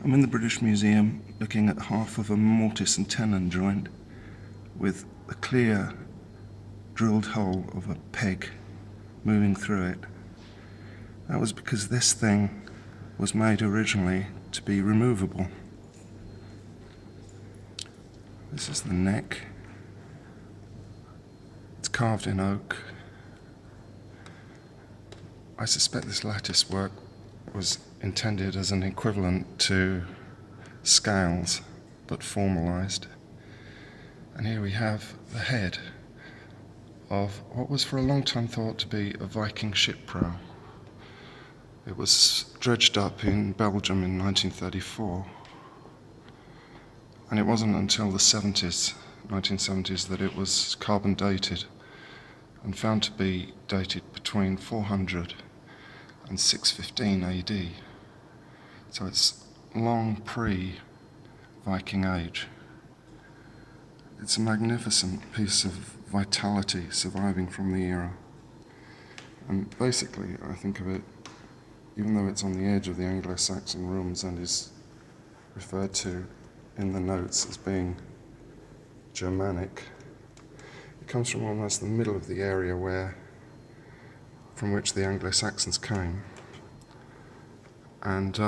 I'm in the British Museum looking at half of a mortise and tenon joint with a clear drilled hole of a peg moving through it. That was because this thing was made originally to be removable. This is the neck. It's carved in oak. I suspect this lattice work was intended as an equivalent to scales, but formalized. And here we have the head of what was for a long time thought to be a Viking ship-prow. It was dredged up in Belgium in 1934. And it wasn't until the 1970s, that it was carbon dated and found to be dated between 400 and 615 AD. So it's long pre-Viking age. It's a magnificent piece of vitality surviving from the era. And basically, I think of it, even though it's on the edge of the Anglo-Saxon rooms and is referred to in the notes as being Germanic, it comes from almost the middle of the area from which the Anglo-Saxons came. And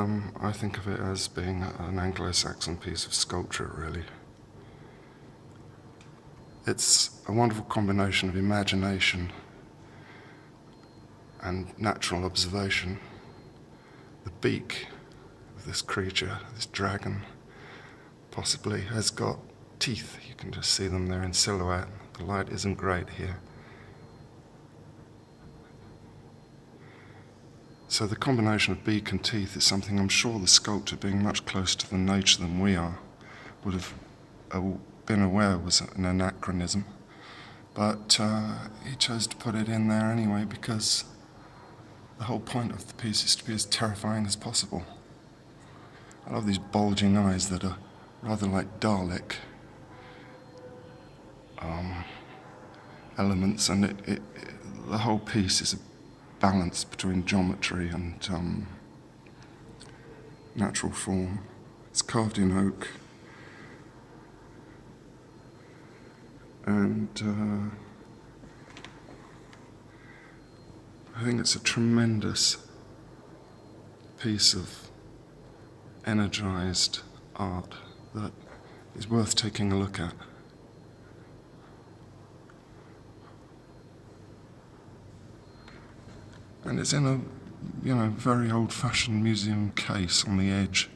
I think of it as being an Anglo-Saxon piece of sculpture, really. It's a wonderful combination of imagination and natural observation. The beak of this creature, this dragon, possibly has got teeth. You can just see them there in silhouette. The light isn't great here. So the combination of beak and teeth is something I'm sure the sculptor, being much closer to the nature than we are, would have been aware was an anachronism. But he chose to put it in there anyway because the whole point of the piece is to be as terrifying as possible. I love these bulging eyes that are rather like Dalek elements, and the whole piece is a balance between geometry and natural form. It's carved in oak, and I think it's a tremendous piece of energized art that is worth taking a look at. And it's in a very old-fashioned museum case on the edge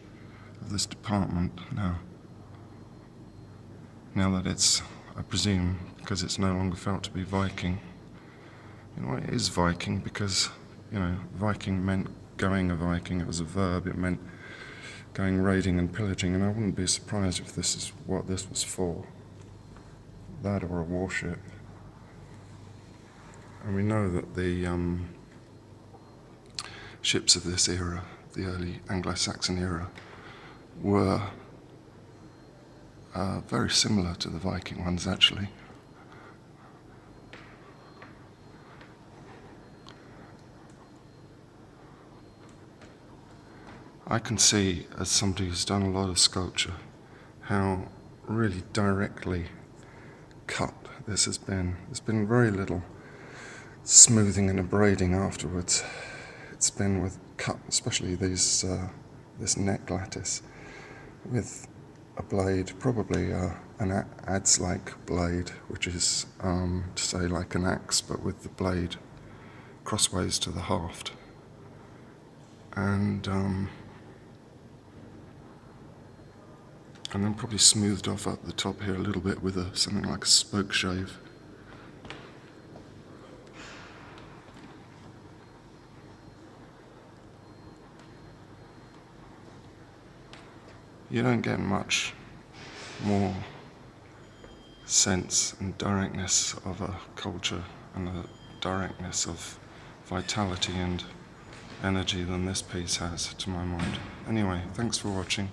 of this department now. Now that it's, I presume, because it's no longer felt to be Viking. It is Viking because, Viking meant going a Viking. It was a verb. It meant going raiding and pillaging, and I wouldn't be surprised if this is what this was for. That or a warship. And we know that the ships of this era, the early Anglo-Saxon era, were very similar to the Viking ones, actually. I can see, as somebody who's done a lot of sculpture, how really directly cut this has been. There's been very little smoothing and abrading afterwards. It's been with cut, especially this neck lattice, with a blade, probably an adze-like blade, which is to say like an axe, but with the blade crossways to the haft. And then probably smoothed off up the top here a little bit with something like a spoke shave. You don't get much more sense and directness of a culture and a directness of vitality and energy than this piece has, to my mind. Anyway, thanks for watching.